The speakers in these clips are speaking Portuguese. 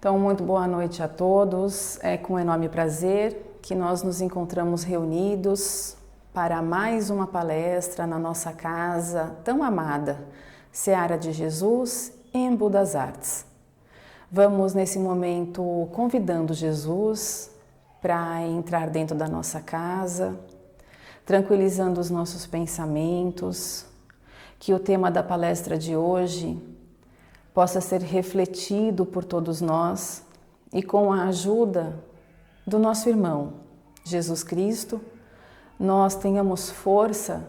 Então, muito boa noite a todos. É com enorme prazer que nós nos encontramos reunidos para mais uma palestra na nossa casa tão amada, Seara de Jesus, Embu das Artes. Vamos, nesse momento, convidando Jesus para entrar dentro da nossa casa, tranquilizando os nossos pensamentos, que o tema da palestra de hoje possa ser refletido por todos nós e com a ajuda do nosso irmão Jesus Cristo, nós tenhamos força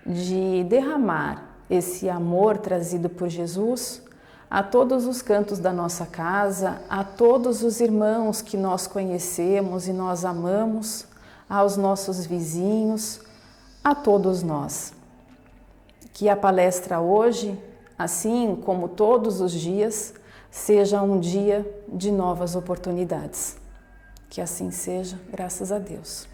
de derramar esse amor trazido por Jesus a todos os cantos da nossa casa, a todos os irmãos que nós conhecemos e nós amamos, aos nossos vizinhos, a todos nós. Que a palestra hoje, assim como todos os dias, seja um dia de novas oportunidades. Que assim seja, graças a Deus.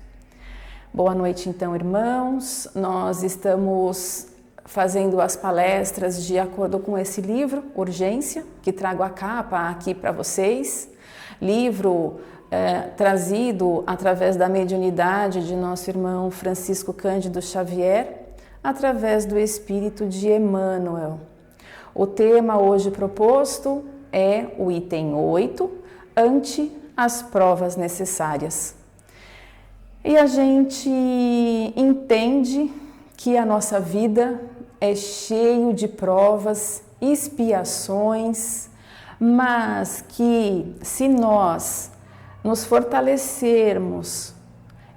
Boa noite, então, irmãos. Nós estamos fazendo as palestras de acordo com esse livro, Urgência, que trago a capa aqui para vocês. Livro trazido através da mediunidade de nosso irmão Francisco Cândido Xavier, através do Espírito de Emmanuel. O tema hoje proposto é o item 8, ante as provas necessárias. E a gente entende que a nossa vida é cheio de provas, expiações, mas que se nós nos fortalecermos,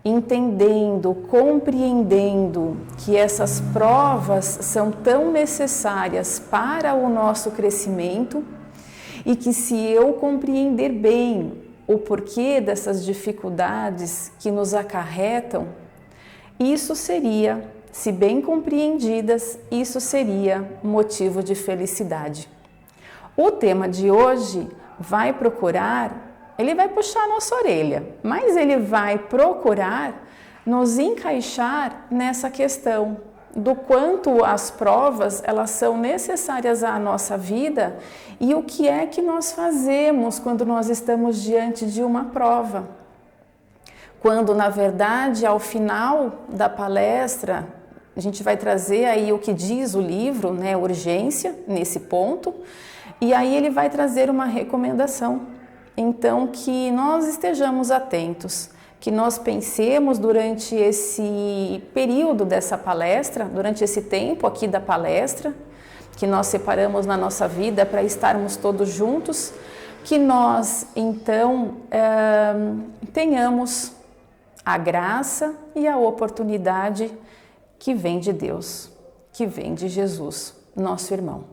entendendo, compreendendo que essas provas são tão necessárias para o nosso crescimento e que se eu compreender bem o porquê dessas dificuldades que nos acarretam, isso seria, se bem compreendidas, isso seria motivo de felicidade. O tema de hoje vai procurar, ele vai puxar a nossa orelha, mas ele vai procurar nos encaixar nessa questão do quanto as provas elas são necessárias à nossa vida e o que é que nós fazemos quando nós estamos diante de uma prova. Quando, na verdade, ao final da palestra, a gente vai trazer aí o que diz o livro, né, Urgência, nesse ponto, e aí ele vai trazer uma recomendação. Então, que nós estejamos atentos, que nós pensemos durante esse período dessa palestra, durante esse tempo aqui da palestra, que nós separamos na nossa vida para estarmos todos juntos, que nós, então, tenhamos a graça e a oportunidade que vem de Deus, que vem de Jesus, nosso irmão.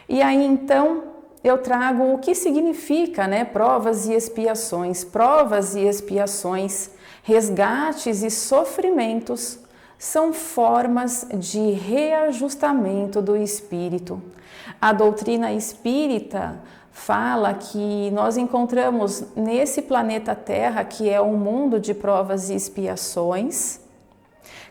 E aí, então, eu trago o que significa, né, provas e expiações. Provas e expiações, resgates e sofrimentos são formas de reajustamento do espírito. A doutrina espírita fala que nós encontramos nesse planeta Terra, que é um mundo de provas e expiações,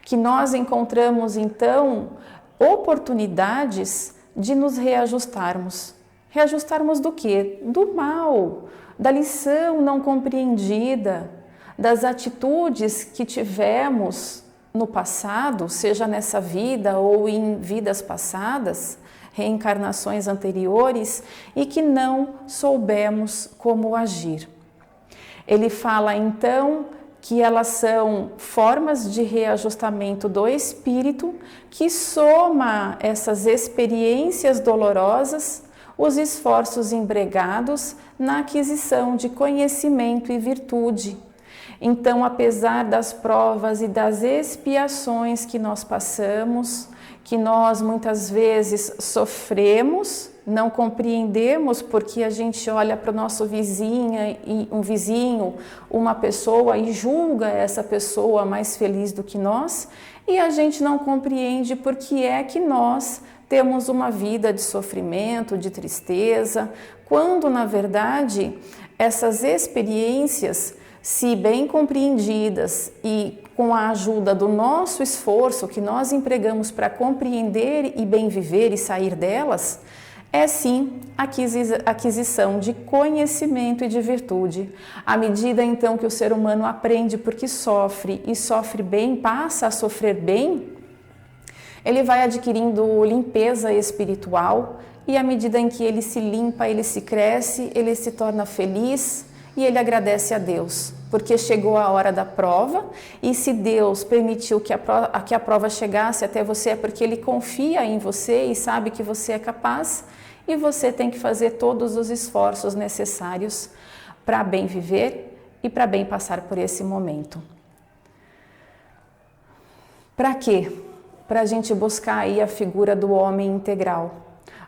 que nós encontramos, então, oportunidades de nos reajustarmos. Reajustarmos do quê? Do mal, da lição não compreendida, das atitudes que tivemos no passado, seja nessa vida ou em vidas passadas, reencarnações anteriores, e que não soubemos como agir. Ele fala então que elas são formas de reajustamento do espírito que soma essas experiências dolorosas os esforços empregados na aquisição de conhecimento e virtude. Então, apesar das provas e das expiações que nós passamos, que nós muitas vezes sofremos, não compreendemos porque a gente olha para o nosso vizinho, uma pessoa e julga essa pessoa mais feliz do que nós, e a gente não compreende porque é que nós temos uma vida de sofrimento, de tristeza, quando na verdade essas experiências, se bem compreendidas e com a ajuda do nosso esforço que nós empregamos para compreender e bem viver e sair delas, é sim aquisição de conhecimento e de virtude. À medida então que o ser humano aprende porque sofre e sofre bem, passa a sofrer bem, ele vai adquirindo limpeza espiritual e à medida em que ele se limpa, ele se cresce, ele se torna feliz e ele agradece a Deus, porque chegou a hora da prova e se Deus permitiu que a prova chegasse até você é porque Ele confia em você e sabe que você é capaz e você tem que fazer todos os esforços necessários para bem viver e para bem passar por esse momento. Para quê? Para a gente buscar aí a figura do homem integral,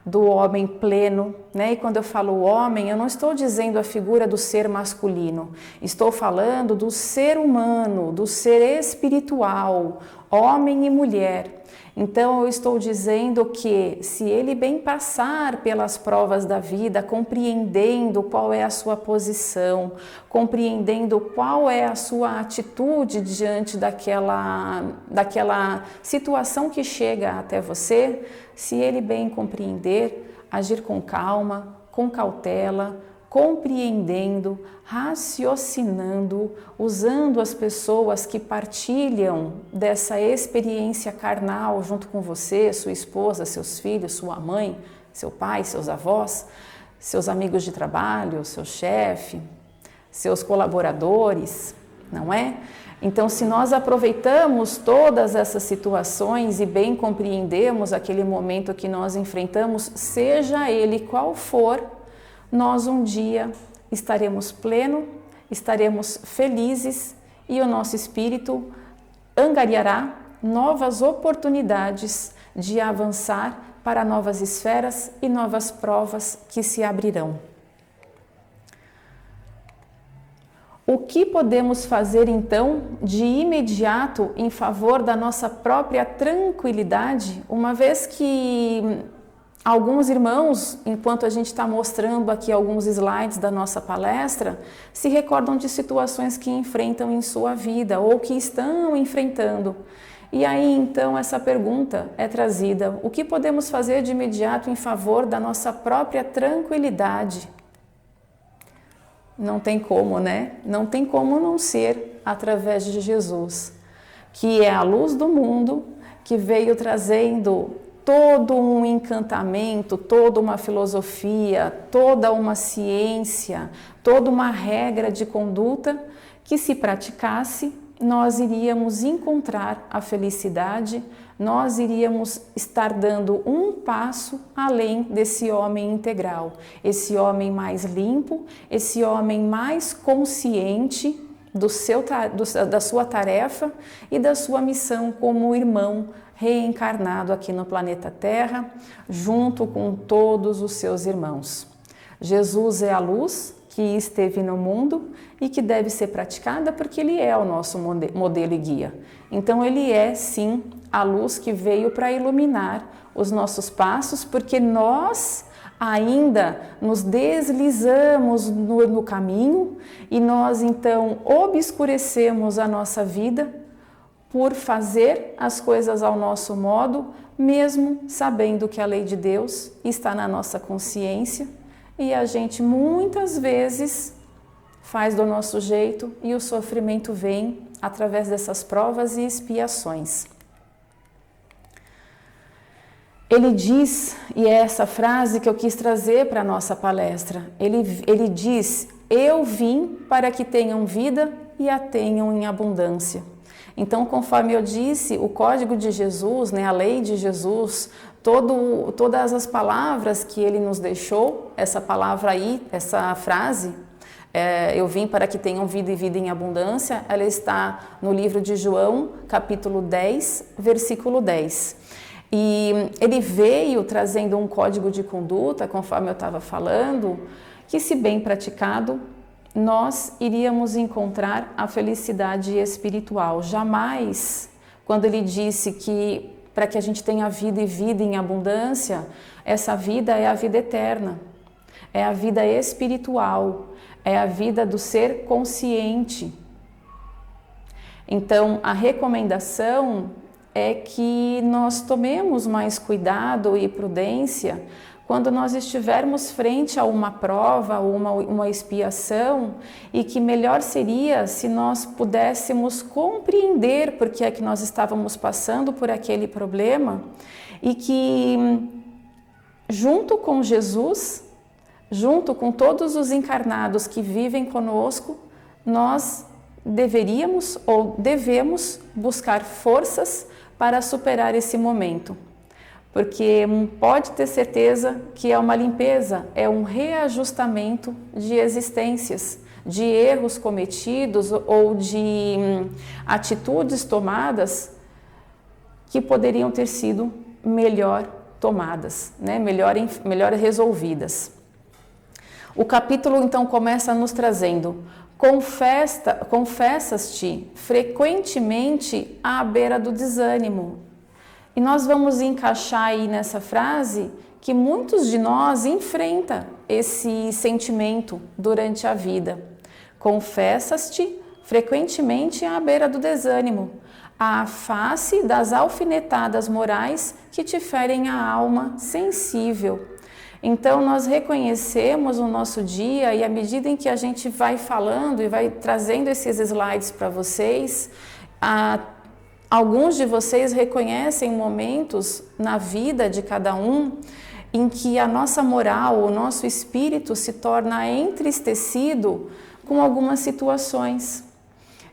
do homem pleno, né? E quando eu falo homem, eu não estou dizendo a figura do ser masculino, estou falando do ser humano, do ser espiritual, homem e mulher. Então eu estou dizendo que se ele bem passar pelas provas da vida, compreendendo qual é a sua posição, compreendendo qual é a sua atitude diante daquela situação que chega até você, se ele bem compreender, agir com calma, com cautela, compreendendo, raciocinando, usando as pessoas que partilham dessa experiência carnal junto com você, sua esposa, seus filhos, sua mãe, seu pai, seus avós, seus amigos de trabalho, seu chefe, seus colaboradores, não é? Então, se nós aproveitamos todas essas situações e bem compreendemos aquele momento que nós enfrentamos, seja ele qual for, nós um dia estaremos pleno, estaremos felizes e o nosso espírito angariará novas oportunidades de avançar para novas esferas e novas provas que se abrirão. O que podemos fazer então de imediato em favor da nossa própria tranquilidade, uma vez que alguns irmãos, enquanto a gente está mostrando aqui alguns slides da nossa palestra, se recordam de situações que enfrentam em sua vida ou que estão enfrentando. E aí então essa pergunta é trazida: o que podemos fazer de imediato em favor da nossa própria tranquilidade? Não tem como, né? Não tem como não ser através de Jesus, que é a luz do mundo, que veio trazendo todo um encantamento, toda uma filosofia, toda uma ciência, toda uma regra de conduta que, se praticasse, nós iríamos encontrar a felicidade, nós iríamos estar dando um passo além desse homem integral, esse homem mais limpo, esse homem mais consciente da sua tarefa e da sua missão como irmão reencarnado aqui no planeta Terra, junto com todos os seus irmãos. Jesus é a luz que esteve no mundo e que deve ser praticada porque ele é o nosso modelo e guia. Então ele é sim a luz que veio para iluminar os nossos passos, porque nós ainda nos deslizamos no caminho e nós então obscurecemos a nossa vida por fazer as coisas ao nosso modo, mesmo sabendo que a lei de Deus está na nossa consciência e a gente muitas vezes faz do nosso jeito e o sofrimento vem através dessas provas e expiações. Ele diz, e é essa frase que eu quis trazer para a nossa palestra, ele diz: eu vim para que tenham vida e a tenham em abundância. Então, conforme eu disse, o código de Jesus, né, a lei de Jesus, todas as palavras que ele nos deixou, essa palavra aí, essa frase, eu vim para que tenham vida e vida em abundância, ela está no livro de João, capítulo 10, versículo 10. E ele veio trazendo um código de conduta, conforme eu estava falando, que, se bem praticado, nós iríamos encontrar a felicidade espiritual. Jamais, quando ele disse que para que a gente tenha vida e vida em abundância, essa vida é a vida eterna, é a vida espiritual, é a vida do ser consciente. Então, a recomendação é que nós tomemos mais cuidado e prudência quando nós estivermos frente a uma prova ou uma expiação, e que melhor seria se nós pudéssemos compreender por que é que nós estávamos passando por aquele problema, e que junto com Jesus, junto com todos os encarnados que vivem conosco, nós deveríamos ou devemos buscar forças para superar esse momento. Porque pode ter certeza que é uma limpeza, é um reajustamento de existências, de erros cometidos ou de atitudes tomadas que poderiam ter sido melhor tomadas, né? melhor resolvidas. O capítulo então começa nos trazendo: confessas-te frequentemente à beira do desânimo. E nós vamos encaixar aí nessa frase que muitos de nós enfrentam esse sentimento durante a vida. Confessas-te frequentemente à beira do desânimo, à face das alfinetadas morais que te ferem a alma sensível. Então nós reconhecemos o nosso dia, e à medida em que a gente vai falando e vai trazendo esses slides para vocês, alguns de vocês reconhecem momentos na vida de cada um em que a nossa moral, o nosso espírito se torna entristecido com algumas situações.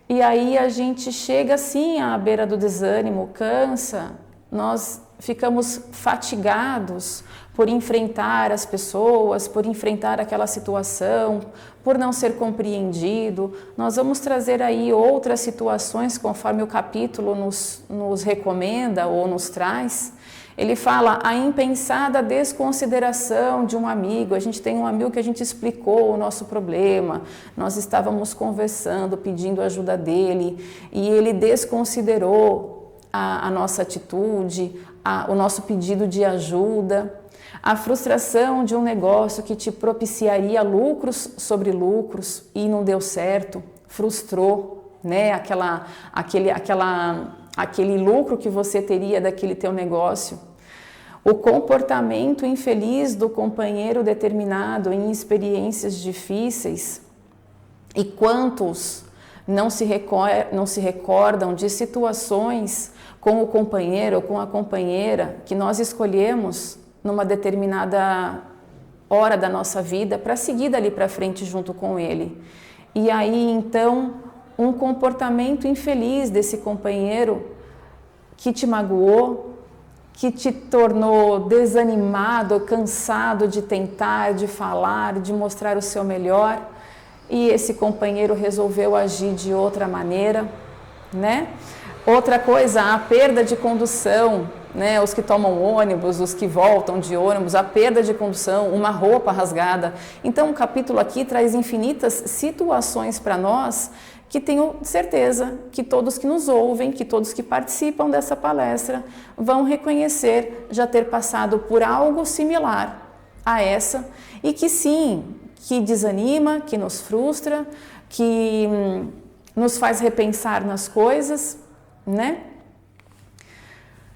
E aí a gente chega assim à beira do desânimo, cansa, nós ficamos fatigados por enfrentar as pessoas, por enfrentar aquela situação, por não ser compreendido. Nós vamos trazer aí outras situações conforme o capítulo nos recomenda ou nos traz. Ele fala a impensada desconsideração de um amigo. A gente tem um amigo que a gente explicou o nosso problema, nós estávamos conversando, pedindo ajuda dele, e ele desconsiderou a nossa atitude, o nosso pedido de ajuda. A frustração de um negócio que te propiciaria lucros sobre lucros e não deu certo, frustrou, né? Aquele lucro que você teria daquele teu negócio. O comportamento infeliz do companheiro determinado em experiências difíceis. E quantos não se recordam de situações com o companheiro ou com a companheira que nós escolhemos numa determinada hora da nossa vida para seguir dali para frente junto com ele. E aí então um comportamento infeliz desse companheiro que te magoou, que te tornou desanimado, cansado de tentar, de falar, de mostrar o seu melhor, e esse companheiro resolveu agir de outra maneira, né? Outra coisa, a perda de condução, né? Os que tomam ônibus, os que voltam de ônibus, a perda de condução, uma roupa rasgada. Então o capítulo aqui traz infinitas situações para nós que tenho certeza que todos que nos ouvem, que todos que participam dessa palestra vão reconhecer já ter passado por algo similar a essa, e que sim, que desanima, que nos frustra, que nos faz repensar nas coisas, né?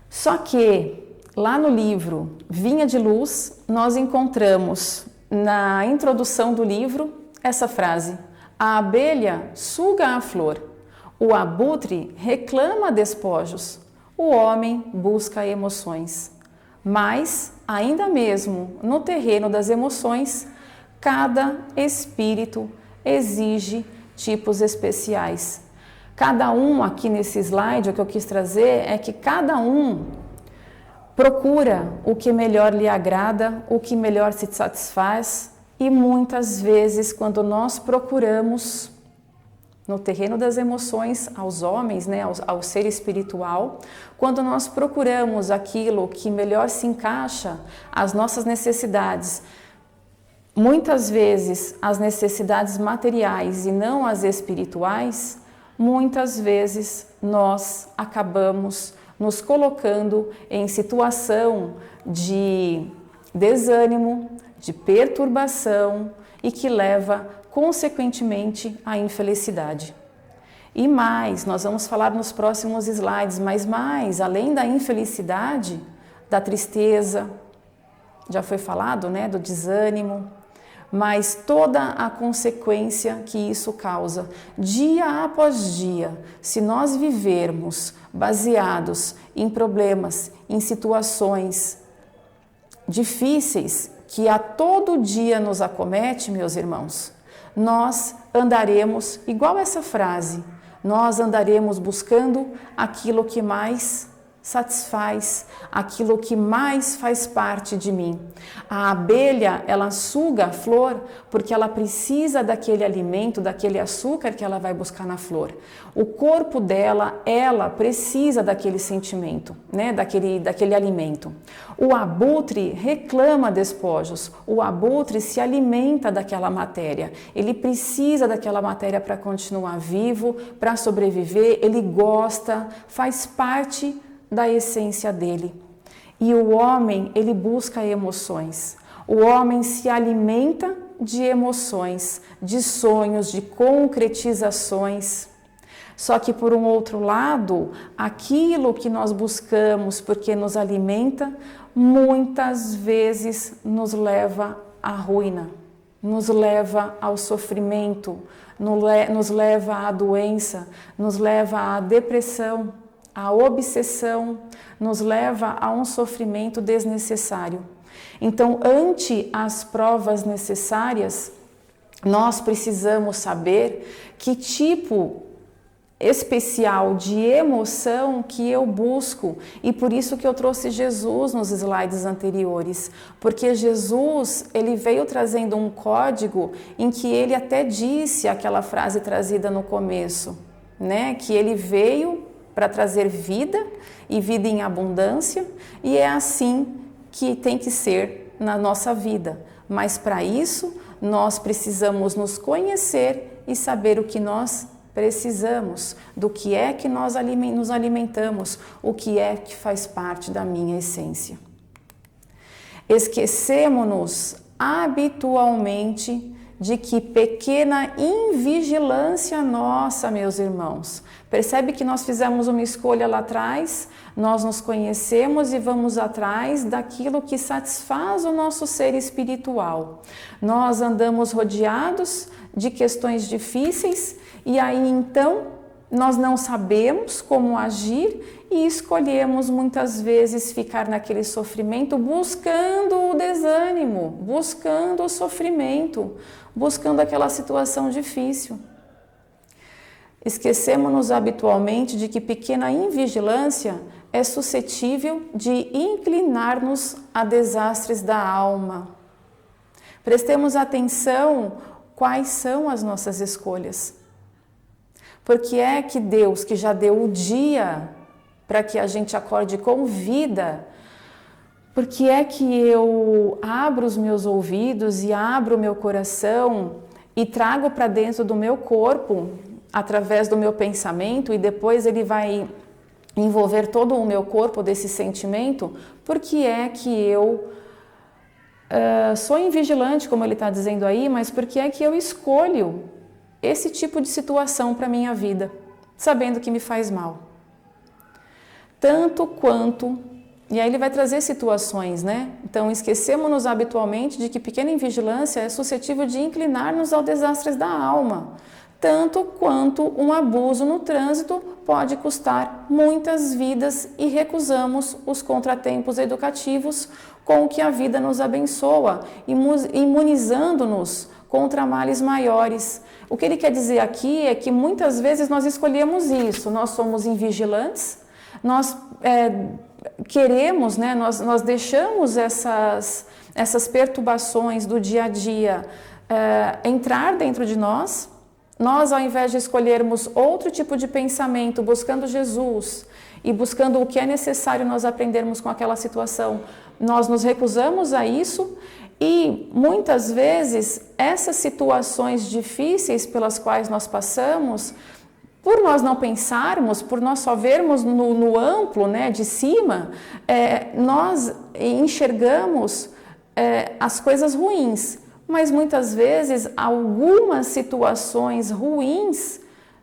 Só que lá no livro Vinha de Luz, nós encontramos na introdução do livro essa frase: a abelha suga a flor, o abutre reclama despojos, o homem busca emoções. Mas, ainda mesmo no terreno das emoções, cada espírito exige tipos especiais. Cada um aqui nesse slide, o que eu quis trazer é que cada um procura o que melhor lhe agrada, o que melhor se satisfaz, e muitas vezes quando nós procuramos no terreno das emoções aos homens, né, ao ser espiritual, quando nós procuramos aquilo que melhor se encaixa às nossas necessidades, muitas vezes as necessidades materiais e não as espirituais, muitas vezes nós acabamos nos colocando em situação de desânimo, de perturbação, e que leva consequentemente à infelicidade. E mais, nós vamos falar nos próximos slides, mas mais, além da infelicidade, da tristeza, já foi falado, né, do desânimo, mas toda a consequência que isso causa, dia após dia, se nós vivermos baseados em problemas, em situações difíceis que a todo dia nos acomete, meus irmãos, nós andaremos, igual essa frase, nós andaremos buscando aquilo que mais satisfaz, aquilo que mais faz parte de mim. A abelha, ela suga a flor porque ela precisa daquele alimento, daquele açúcar que ela vai buscar na flor. O corpo dela, ela precisa daquele sentimento, né? daquele alimento. O abutre reclama despojos, o abutre se alimenta daquela matéria, ele precisa daquela matéria para continuar vivo, para sobreviver, ele gosta, faz parte da essência dele. E o homem, ele busca emoções. O homem se alimenta de emoções, de sonhos, de concretizações. Só que por um outro lado, aquilo que nós buscamos porque nos alimenta, muitas vezes nos leva à ruína, nos leva ao sofrimento, nos leva à doença, nos leva à depressão. A obsessão nos leva a um sofrimento desnecessário. Então, ante as provas necessárias, nós precisamos saber que tipo especial de emoção que eu busco, e por isso que eu trouxe Jesus nos slides anteriores, porque Jesus, ele veio trazendo um código em que ele até disse aquela frase trazida no começo, né? Que ele veio para trazer vida e vida em abundância, e é assim que tem que ser na nossa vida. Mas para isso, nós precisamos nos conhecer e saber o que nós precisamos, do que é que nós nos alimentamos, o que é que faz parte da minha essência. Esquecemos-nos habitualmente de que pequena invigilância nossa, meus irmãos. Percebe que nós fizemos uma escolha lá atrás, nós nos conhecemos e vamos atrás daquilo que satisfaz o nosso ser espiritual. Nós andamos rodeados de questões difíceis e aí então nós não sabemos como agir e escolhemos muitas vezes ficar naquele sofrimento buscando o desânimo, buscando o sofrimento, buscando aquela situação difícil. Esquecemos-nos habitualmente de que pequena invigilância é suscetível de inclinar-nos a desastres da alma. Prestemos atenção quais são as nossas escolhas. Porque é que Deus, que já deu o dia para que a gente acorde com vida, porque é que eu abro os meus ouvidos e abro o meu coração e trago para dentro do meu corpo, através do meu pensamento, e depois ele vai envolver todo o meu corpo desse sentimento, porque é que eu sou invigilante, como ele está dizendo aí, mas porque é que eu escolho esse tipo de situação para a minha vida, sabendo que me faz mal. Tanto quanto, e aí ele vai trazer situações, né? Então, esquecemos-nos habitualmente de que pequena invigilância é suscetível de inclinar-nos aos desastres da alma, tanto quanto um abuso no trânsito pode custar muitas vidas e recusamos os contratempos educativos com que a vida nos abençoa, imunizando-nos contra males maiores. O que ele quer dizer aqui é que muitas vezes nós escolhemos isso, nós somos invigilantes, nós queremos, né, nós deixamos essas perturbações do dia a dia entrar dentro de nós. Nós, ao invés de escolhermos outro tipo de pensamento, buscando Jesus e buscando o que é necessário nós aprendermos com aquela situação, nós nos recusamos a isso e muitas vezes essas situações difíceis pelas quais nós passamos, por nós não pensarmos, por nós só vermos no amplo, né, de cima, nós enxergamos as coisas ruins. Mas muitas vezes algumas situações ruins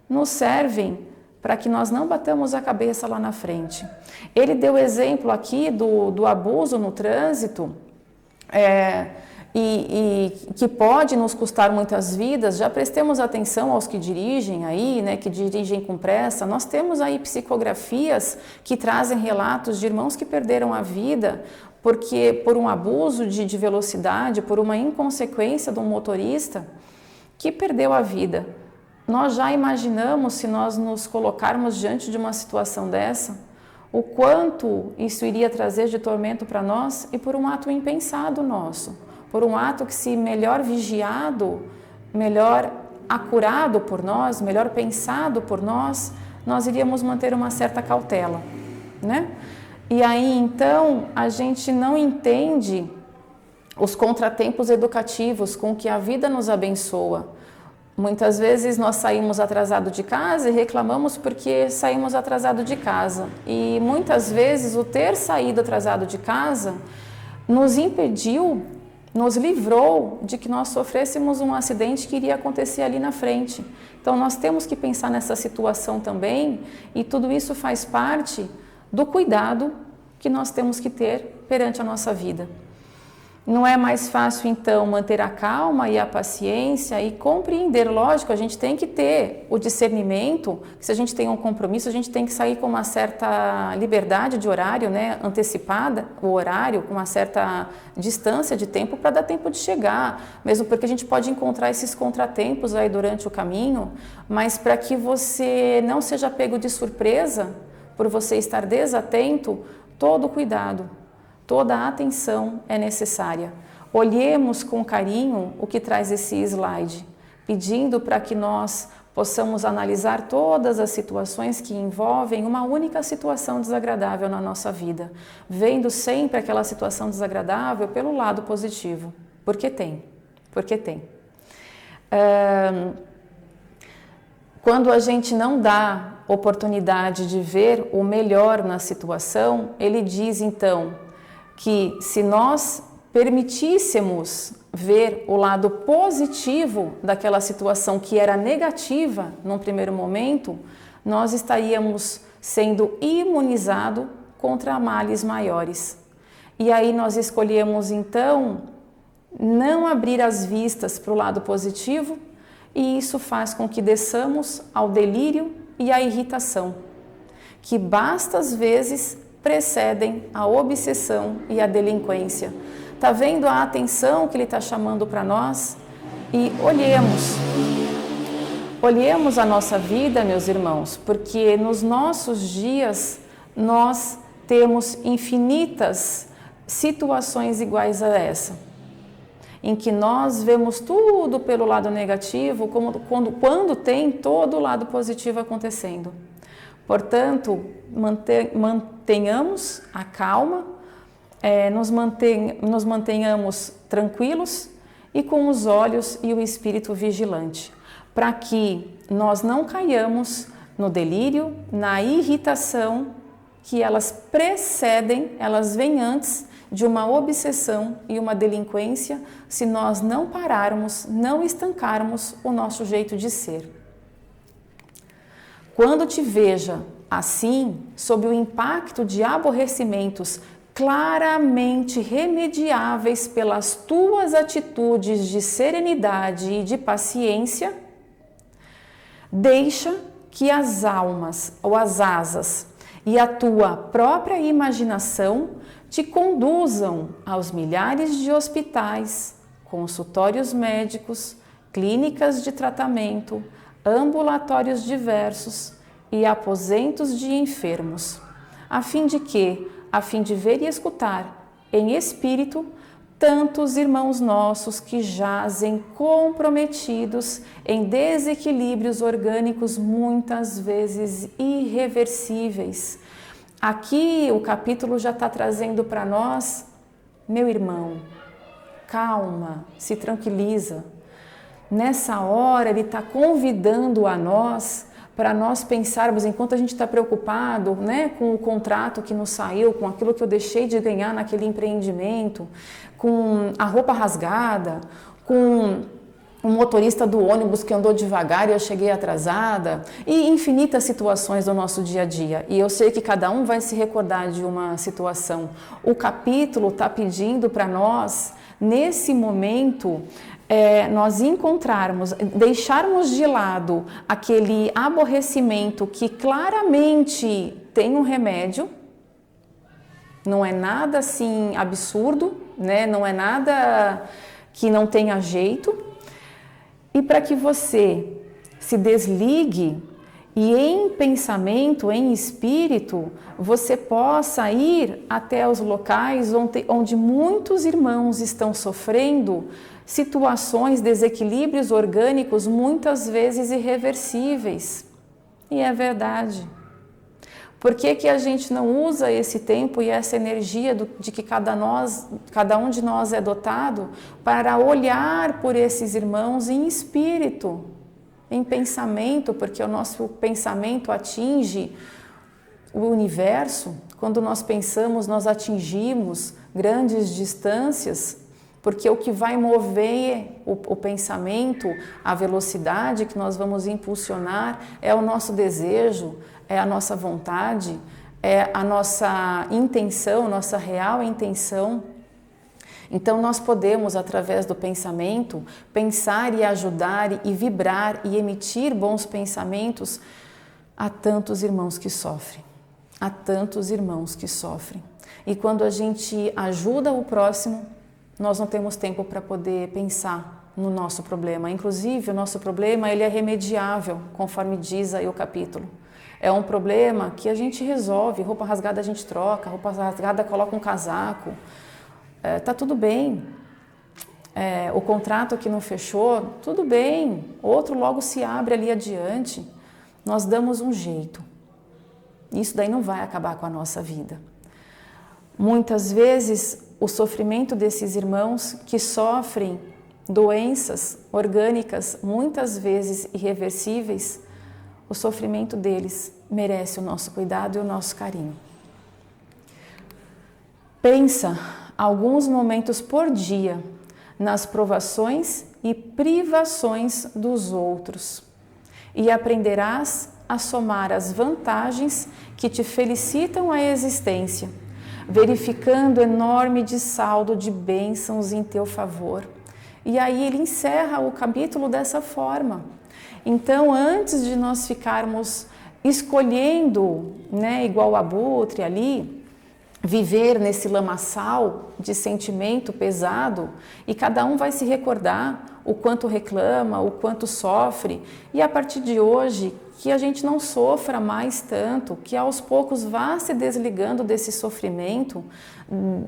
nos servem para que nós não batamos a cabeça lá na frente. Ele deu exemplo aqui do abuso no trânsito e que pode nos custar muitas vidas. Já prestemos atenção aos que dirigem aí, né, que dirigem com pressa. Nós temos aí psicografias que trazem relatos de irmãos que perderam a vida porque por um abuso de velocidade, por uma inconsequência de um motorista que perdeu a vida. Nós já imaginamos, se nós nos colocarmos diante de uma situação dessa, o quanto isso iria trazer de tormento para nós, e por um ato impensado nosso, por um ato que, se melhor vigiado, melhor acurado por nós, melhor pensado por nós, nós iríamos manter uma certa cautela, né? E aí então a gente não entende os contratempos educativos com que a vida nos abençoa. Muitas vezes nós saímos atrasado de casa e reclamamos porque saímos atrasado de casa. E muitas vezes o ter saído atrasado de casa nos impediu, nos livrou de que nós sofrêssemos um acidente que iria acontecer ali na frente. Então nós temos que pensar nessa situação também, e tudo isso faz parte do cuidado que nós temos que ter perante a nossa vida. Não é mais fácil, então, manter a calma e a paciência e compreender? Lógico, a gente tem que ter o discernimento, que se a gente tem um compromisso, a gente tem que sair com uma certa liberdade de horário, né, antecipada, o horário, com uma certa distância de tempo para dar tempo de chegar, mesmo porque a gente pode encontrar esses contratempos aí durante o caminho, mas para que você não seja pego de surpresa, por você estar desatento, todo cuidado, toda a atenção é necessária. Olhemos com carinho o que traz esse slide, pedindo para que nós possamos analisar todas as situações que envolvem uma única situação desagradável na nossa vida, vendo sempre aquela situação desagradável pelo lado positivo, porque tem. Quando a gente não dá oportunidade de ver o melhor na situação, ele diz então que se nós permitíssemos ver o lado positivo daquela situação que era negativa num primeiro momento, nós estaríamos sendo imunizados contra males maiores. E aí nós escolhemos então não abrir as vistas para o lado positivo, e isso faz com que desçamos ao delírio e à irritação, que bastas vezes precedem a obsessão e a delinquência. Tá vendo a atenção que ele está chamando para nós? E olhemos a nossa vida, meus irmãos, porque nos nossos dias nós temos infinitas situações iguais a essa, em que nós vemos tudo pelo lado negativo, quando tem todo o lado positivo acontecendo. Portanto, mantenhamos a calma, nos mantenhamos tranquilos e com os olhos e o espírito vigilante, para que nós não caiamos no delírio, na irritação, que elas precedem, elas vêm antes de uma obsessão e uma delinquência, se nós não pararmos, não estancarmos o nosso jeito de ser. Quando te veja assim, sob o impacto de aborrecimentos claramente remediáveis pelas tuas atitudes de serenidade e de paciência, deixa que as almas ou as asas e a tua própria imaginação te conduzam aos milhares de hospitais, consultórios médicos, clínicas de tratamento, ambulatórios diversos e aposentos de enfermos, a fim de ver e escutar em espírito tantos irmãos nossos que jazem comprometidos em desequilíbrios orgânicos muitas vezes irreversíveis. Aqui o capítulo já está trazendo para nós, meu irmão, calma, se tranquiliza. Nessa hora ele está convidando a nós, para nós pensarmos, enquanto a gente está preocupado, né, com o contrato que nos saiu, com aquilo que eu deixei de ganhar naquele empreendimento, com a roupa rasgada, com o motorista do ônibus que andou devagar e eu cheguei atrasada, e infinitas situações do nosso dia a dia. E eu sei que cada um vai se recordar de uma situação. O capítulo está pedindo para nós nesse momento, nós encontrarmos, deixarmos de lado aquele aborrecimento que claramente tem um remédio, não é nada assim absurdo, né? Não é nada que não tenha jeito, e para que você se desligue e em pensamento, em espírito, você possa ir até os locais onde muitos irmãos estão sofrendo situações, desequilíbrios orgânicos, muitas vezes irreversíveis. E é verdade. Por que a gente não usa esse tempo e essa energia de que cada um de nós é dotado para olhar por esses irmãos em espírito, em pensamento, porque o nosso pensamento atinge o universo. Quando nós pensamos, nós atingimos grandes distâncias, porque o que vai mover o pensamento, a velocidade que nós vamos impulsionar é o nosso desejo, é a nossa vontade, é a nossa intenção, nossa real intenção. Então nós podemos, através do pensamento, pensar e ajudar e vibrar e emitir bons pensamentos a tantos irmãos que sofrem, a tantos irmãos que sofrem. E quando a gente ajuda o próximo, nós não temos tempo para poder pensar no nosso problema. Inclusive, o nosso problema ele é remediável, conforme diz aí o capítulo. É um problema que a gente resolve, roupa rasgada a gente troca, roupa rasgada coloca um casaco, tá tudo bem. O contrato que não fechou, tudo bem, outro logo se abre ali adiante. Nós damos um jeito. Isso daí não vai acabar com a nossa vida. Muitas vezes, o sofrimento desses irmãos que sofrem doenças orgânicas, muitas vezes irreversíveis, o sofrimento deles merece o nosso cuidado e o nosso carinho. Pensa alguns momentos por dia nas provações e privações dos outros e aprenderás a somar as vantagens que te felicitam a existência, verificando enorme de saldo de bênçãos em teu favor. E aí ele encerra o capítulo dessa forma. Então, antes de nós ficarmos escolhendo, né, igual o abutre ali, viver nesse lamaçal de sentimento pesado, e cada um vai se recordar o quanto reclama, o quanto sofre, e a partir de hoje, que a gente não sofra mais tanto, que aos poucos vá se desligando desse sofrimento,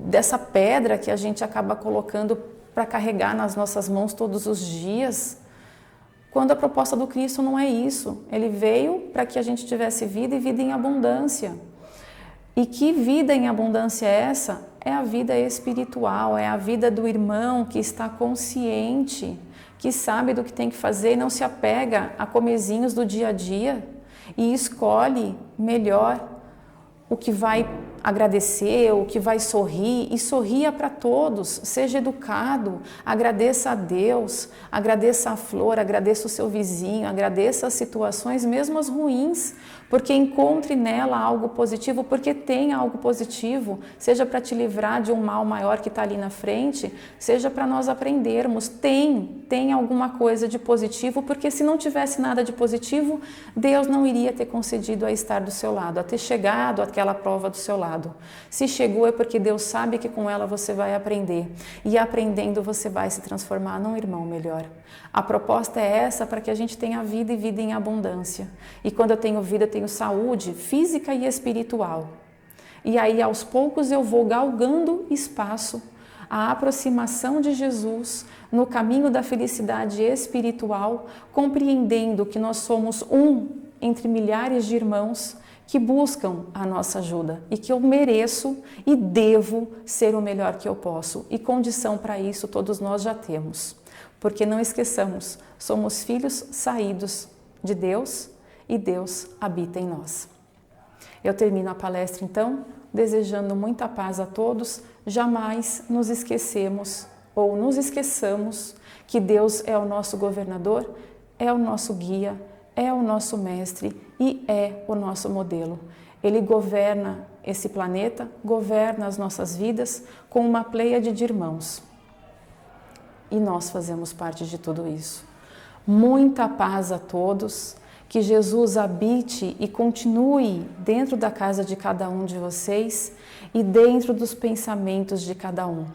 dessa pedra que a gente acaba colocando para carregar nas nossas mãos todos os dias, quando a proposta do Cristo não é isso. Ele veio para que a gente tivesse vida e vida em abundância. E que vida em abundância é essa? É a vida espiritual, é a vida do irmão que está consciente, que sabe do que tem que fazer e não se apega a comezinhos do dia a dia e escolhe melhor o que vai agradecer, o que vai sorrir, e sorria para todos, seja educado, agradeça a Deus, agradeça a flor, agradeça o seu vizinho, agradeça as situações, mesmo as ruins, porque encontre nela algo positivo, porque tem algo positivo, seja para te livrar de um mal maior que está ali na frente, seja para nós aprendermos, tem alguma coisa de positivo, porque se não tivesse nada de positivo, Deus não iria ter concedido a estar do seu lado, a ter chegado àquela prova do seu lado. Se chegou é porque Deus sabe que com ela você vai aprender, e aprendendo você vai se transformar num irmão melhor. A proposta é essa, para que a gente tenha vida e vida em abundância. E quando eu tenho vida, eu tenho saúde física e espiritual. E aí aos poucos eu vou galgando espaço, a aproximação de Jesus no caminho da felicidade espiritual, compreendendo que nós somos um entre milhares de irmãos que buscam a nossa ajuda e que eu mereço e devo ser o melhor que eu posso. E condição para isso todos nós já temos. Porque não esqueçamos, somos filhos saídos de Deus e Deus habita em nós. Eu termino a palestra então, desejando muita paz a todos. Jamais nos esqueçamos ou nos esqueçamos que Deus é o nosso governador, é o nosso guia, é o nosso mestre e é o nosso modelo. Ele governa esse planeta, governa as nossas vidas com uma pleiade de irmãos. e nós fazemos parte de tudo isso. Muita paz a todos, que Jesus habite e continue dentro da casa de cada um de vocês e dentro dos pensamentos de cada um.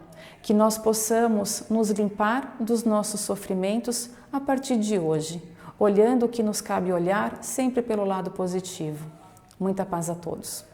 Que nós possamos nos limpar dos nossos sofrimentos a partir de hoje, olhando o que nos cabe olhar sempre pelo lado positivo. Muita paz a todos.